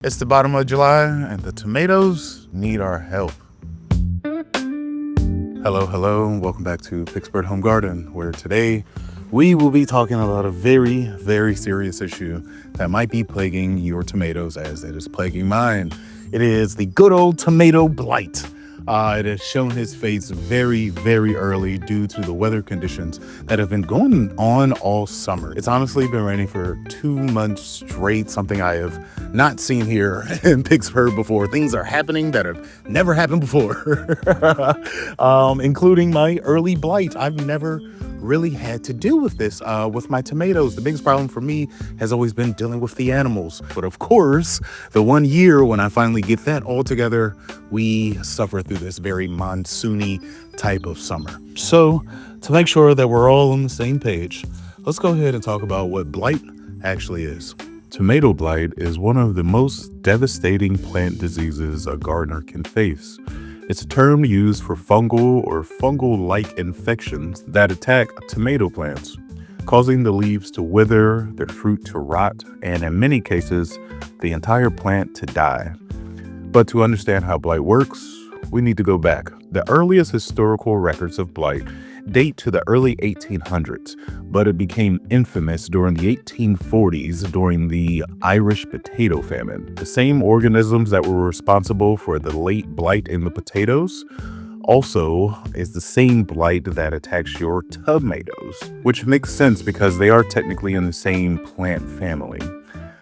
It's the bottom of July and the tomatoes need our help. Hello, welcome back to Pittsburgh Home Garden, where today we will be talking about a very, very serious issue that might be plaguing your tomatoes as it is plaguing mine. It is the good old tomato blight. It has shown its face very, very early due to the weather conditions that have been going on all summer. It's honestly been raining for 2 months straight, something I have not seen here in Pittsburgh before. Things are happening that have never happened before, including my early blight. I've never really had to deal with this with my tomatoes. The biggest problem for me has always been dealing with the animals. But of course, the 1 year when I finally get that all together, we suffer through this very monsoony type of summer. So to make sure that we're all on the same page, let's go ahead and talk about what blight actually is. Tomato blight is one of the most devastating plant diseases a gardener can face. It's a term used for fungal or fungal-like infections that attack tomato plants, causing the leaves to wither, their fruit to rot, and in many cases, the entire plant to die. But to understand how blight works, we need to go back. The earliest historical records of blight date to the early 1800s, but it became infamous during the 1840s during the Irish potato famine. The same organisms that were responsible for the late blight in the potatoes also is the same blight that attacks your tomatoes, which makes sense because they are technically in the same plant family.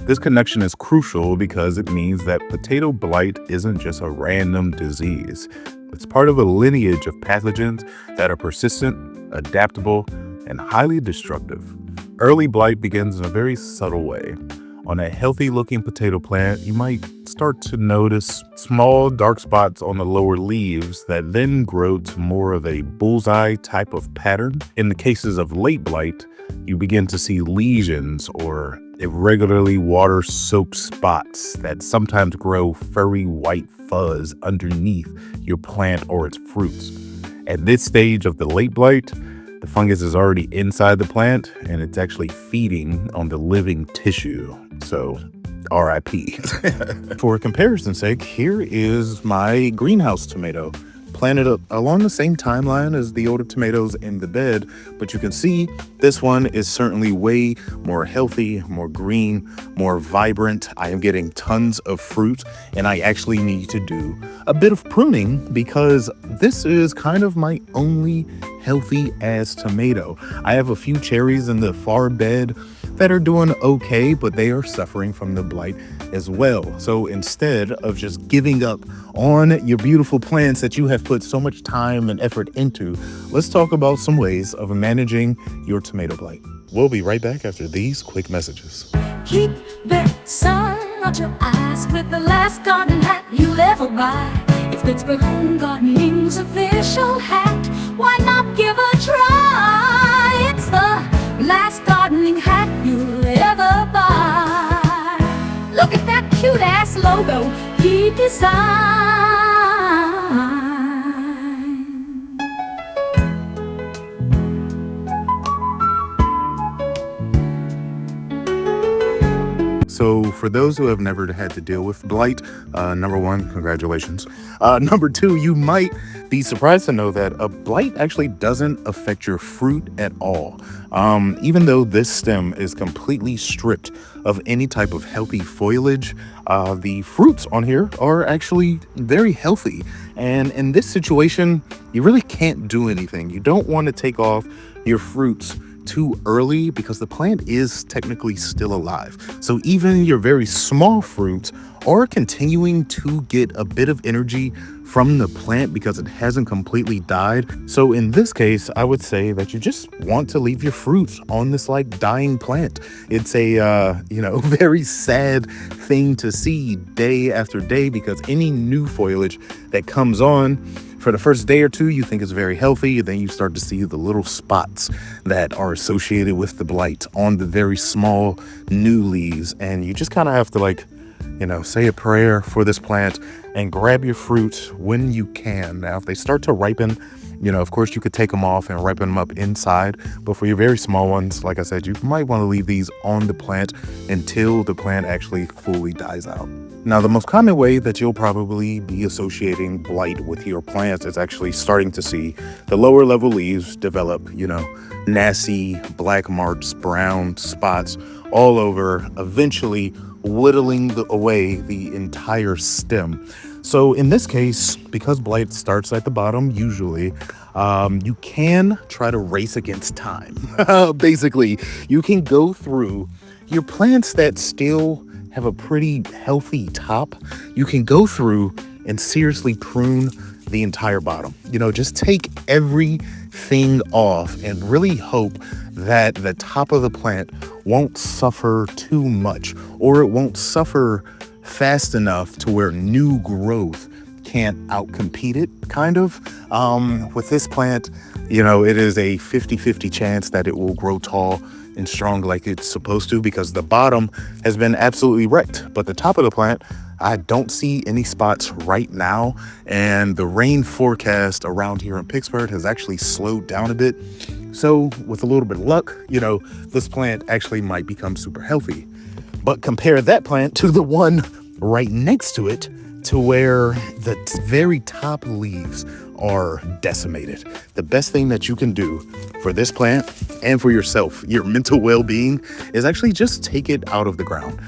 This connection is crucial because it means that potato blight isn't just a random disease. It's part of a lineage of pathogens that are persistent, adaptable, and highly destructive. Early blight begins in a very subtle way. On a healthy-looking potato plant, you might start to notice small dark spots on the lower leaves that then grow to more of a bullseye type of pattern. In the cases of late blight, you begin to see lesions or irregularly water-soaked spots that sometimes grow furry white fuzz underneath your plant or its fruits. At this stage of the late blight, the fungus is already inside the plant and it's actually feeding on the living tissue. So, RIP. For comparison's sake, here is my greenhouse tomato, planted along the same timeline as the older tomatoes in the bed, but you can see this one is certainly way more healthy, more green, more vibrant. I am getting tons of fruit, and I actually need to do a bit of pruning because this is kind of my only healthy ass tomato. I have a few cherries in the far bed that are doing okay, but they are suffering from the blight as well. So instead of just giving up on your beautiful plants that you have put so much time and effort into, let's talk about some ways of managing your tomato blight. We'll be right back after these quick messages. Keep the sun out your eyes with the last garden hat you'll ever buy. It's Pittsburgh Home Gardening's official hat. Why not give a try? It's the last gardening hat you'll ever buy. Look at that cute ass logo he designed. So for those who have never had to deal with blight, number one, congratulations. Number two, you might be surprised to know that a blight actually doesn't affect your fruit at all. Even though this stem is completely stripped of any type of healthy foliage, the fruits on here are actually very healthy. And in this situation, you really can't do anything. You don't want to take off your fruits too early because the plant is technically still alive. So even your very small fruits are continuing to get a bit of energy from the plant because it hasn't completely died. So in this case, I would say that you just want to leave your fruits on this like dying plant. It's a, very sad thing to see day after day because any new foliage that comes on for the first day or two, you think it's very healthy. Then you start to see the little spots that are associated with the blight on the very small new leaves. And you just kind of have to say a prayer for this plant and grab your fruit when you can. Now, if they start to ripen, Of course, you could take them off and ripen them up inside, but for your very small ones, like I said, you might want to leave these on the plant until the plant actually fully dies out. Now, the most common way that you'll probably be associating blight with your plants is actually starting to see the lower level leaves develop, nasty black marks, brown spots all over, eventually whittling away the entire stem. So in this case, because blight starts at the bottom, usually, you can try to race against time. Basically, you can go through your plants that still have a pretty healthy top. You can go through and seriously prune the entire bottom. Just take everything off and really hope that the top of the plant won't suffer too much, or it won't suffer fast enough to where new growth can't outcompete it, kind of. With this plant, it is a 50-50 chance that it will grow tall and strong like it's supposed to, because the bottom has been absolutely wrecked. But the top of the plant, I don't see any spots right now, and the rain forecast around here in Pittsburgh has actually slowed down a bit. So with a little bit of luck, this plant actually might become super healthy. But compare that plant to the one right next to it, to where the very top leaves are decimated. The best thing that you can do for this plant and for yourself, your mental well-being, is actually just take it out of the ground.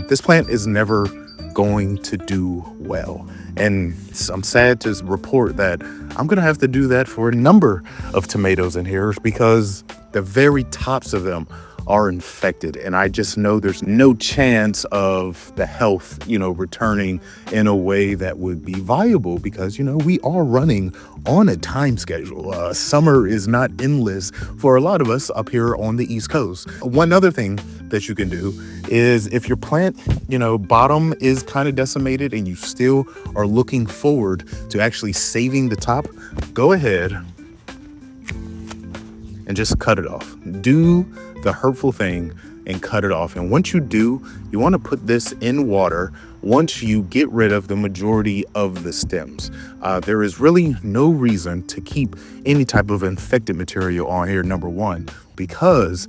This plant is never going to do well. And I'm sad to report that I'm going to have to do that for a number of tomatoes in here, because the very tops of them are infected, and I just know there's no chance of the health, returning in a way that would be viable, because, we are running on a time schedule. Summer is not endless for a lot of us up here on the East Coast. One other thing that you can do is, if your plant, bottom is kind of decimated and you still are looking forward to actually saving the top, go ahead and just cut it off. Do the hurtful thing and cut it off. And once you do, you want to put this in water once you get rid of the majority of the stems. There is really no reason to keep any type of infected material on here, number one, because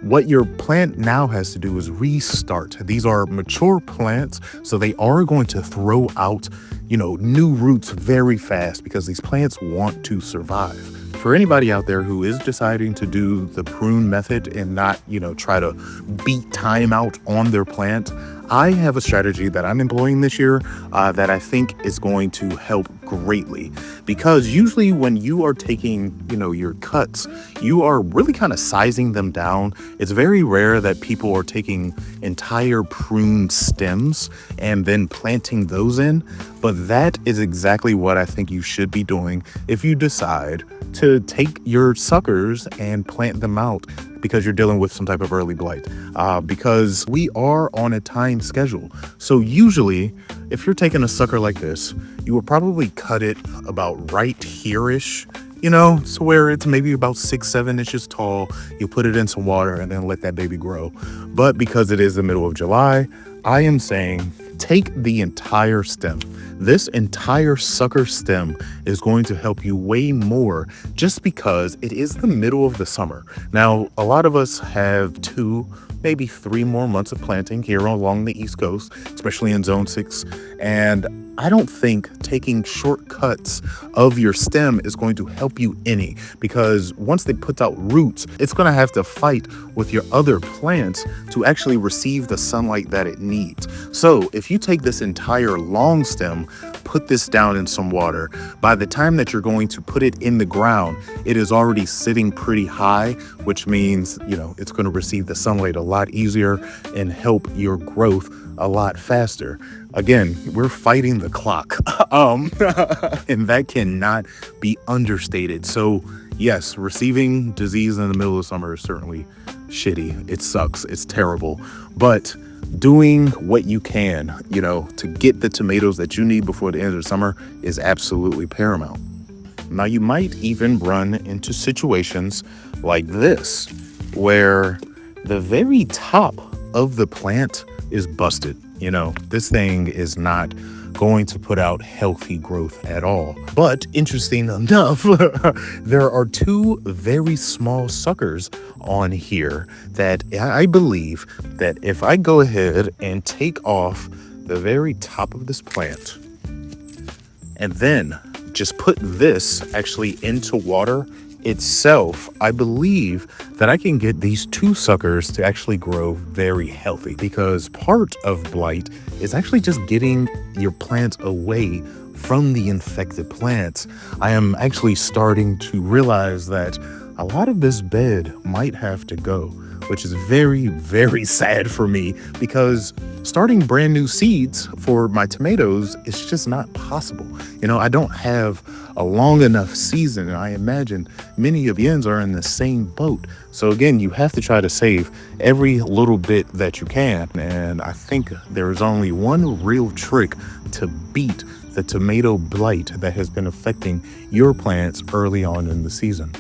what your plant now has to do is restart. These are mature plants, so they are going to throw out, new roots very fast, because these plants want to survive. For anybody out there who is deciding to do the prune method and not, try to beat time out on their plant, I have a strategy that I'm employing this year that I think is going to help greatly. Because usually when you are taking, your cuts, you are really kind of sizing them down. It's very rare that people are taking entire pruned stems and then planting those in. But that is exactly what I think you should be doing if you decide to take your suckers and plant them out, because you're dealing with some type of early blight, because we are on a time schedule. So usually, if you're taking a sucker like this, you will probably cut it about right here-ish, to where it's maybe about 6-7 inches tall. You put it in some water and then let that baby grow. But because it is the middle of July, I am saying take the entire stem. This entire sucker stem is going to help you way more, just because it is the middle of the summer. Now, a lot of us have 2, maybe 3 more months of planting here along the East Coast, especially in Zone 6. And I don't think taking shortcuts of your stem is going to help you any, because once they put out roots, it's going to have to fight with your other plants to actually receive the sunlight that it needs. So if you take this entire long stem, put this down in some water, by the time that you're going to put it in the ground, it is already sitting pretty high, which means, it's going to receive the sunlight a lot easier and help your growth a lot faster. Again, we're fighting the clock, and that cannot be understated. So yes, receiving disease in the middle of summer is certainly shitty. It sucks. It's terrible. But doing what you can, to get the tomatoes that you need before the end of the summer is absolutely paramount. Now, you might even run into situations like this, where the very top of the plant is busted. You know, this thing is not going to put out healthy growth at all. But interesting enough, there are two very small suckers on here that I believe that if I go ahead and take off the very top of this plant and then just put this actually into water itself, I believe that I can get these two suckers to actually grow very healthy, because part of blight is actually just getting your plants away from the infected plants. I am actually starting to realize that a lot of this bed might have to go, which is very, very sad for me, because starting brand new seeds for my tomatoes is just not possible. You know, I don't have a long enough season, and I imagine many of yens are in the same boat. So again, you have to try to save every little bit that you can. And I think there is only one real trick to beat the tomato blight that has been affecting your plants early on in the season.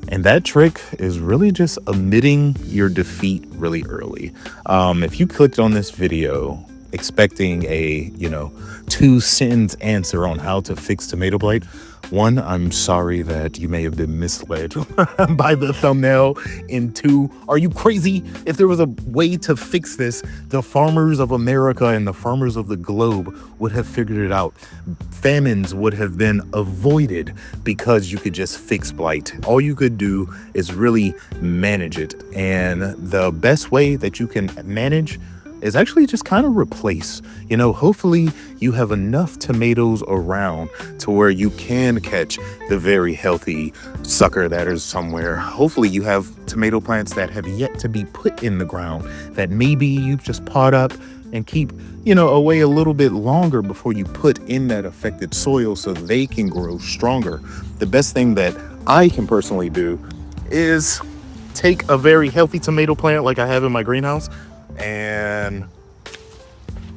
And that trick is really just admitting your defeat really early. If you clicked on this video expecting a, 2-sentence answer on how to fix tomato blight, one, I'm sorry that you may have been misled by the thumbnail. And two, are you crazy? If there was a way to fix this, the farmers of America and the farmers of the globe would have figured it out. Famines would have been avoided because you could just fix blight. All you could do is really manage it. And the best way that you can manage is actually just kind of replace. Hopefully you have enough tomatoes around to where you can catch the very healthy sucker that is somewhere. Hopefully you have tomato plants that have yet to be put in the ground that maybe you just pot up and keep, away a little bit longer before you put in that affected soil so they can grow stronger. The best thing that I can personally do is take a very healthy tomato plant like I have in my greenhouse and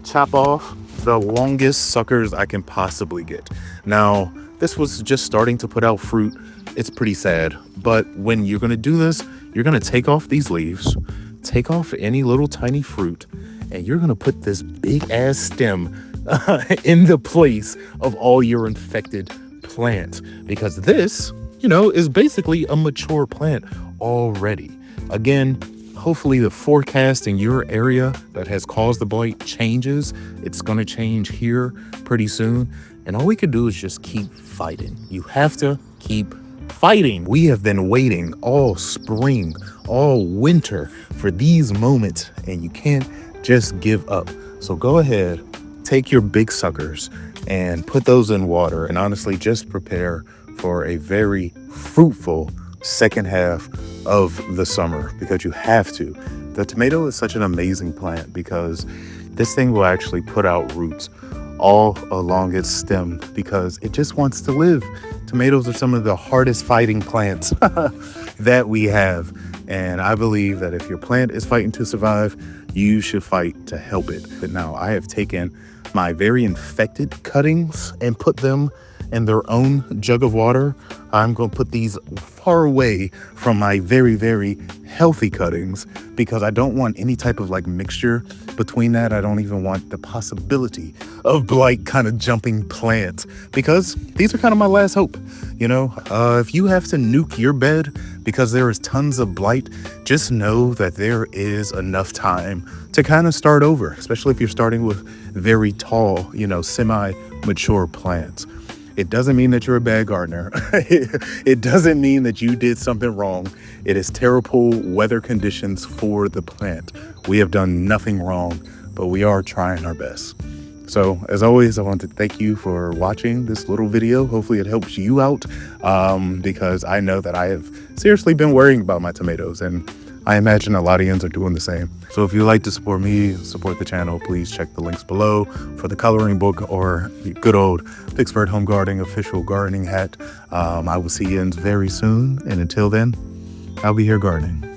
chop off the longest suckers I can possibly get. Now, this was just starting to put out fruit. It's pretty sad, but when you're gonna do this, you're gonna take off these leaves, take off any little tiny fruit, and you're gonna put this big ass stem in the place of all your infected plants, because this, is basically a mature plant already. Again, hopefully the forecast in your area that has caused the blight changes. It's going to change here pretty soon. And all we can do is just keep fighting. You have to keep fighting. We have been waiting all spring, all winter for these moments, and you can't just give up. So go ahead, take your big suckers and put those in water, and honestly just prepare for a very fruitful second half of the summer, because you have to. The tomato is such an amazing plant because this thing will actually put out roots all along its stem because it just wants to live. Tomatoes are some of the hardest fighting plants that we have. And I believe that if your plant is fighting to survive, you should fight to help it. But now I have taken my very infected cuttings and put them in their own jug of water. I'm going to put these far away from my very, very healthy cuttings because I don't want any type of mixture between that. I don't even want the possibility of blight kind of jumping plants because these are kind of my last hope. If you have to nuke your bed because there is tons of blight, just know that there is enough time to kind of start over, especially if you're starting with very tall, semi-mature plants. It doesn't mean that you're a bad gardener. It doesn't mean that you did something wrong. It is terrible weather conditions for the plant. We have done nothing wrong, but we are trying our best. So as always, I want to thank you for watching this little video. Hopefully it helps you out because I know that I have seriously been worrying about my tomatoes, and I imagine a lot of yens are doing the same. So if you'd like to support me, support the channel, please check the links below for the coloring book or the good old Pittsburgh Home Garden official gardening hat. I will see you very soon. And until then, I'll be here gardening.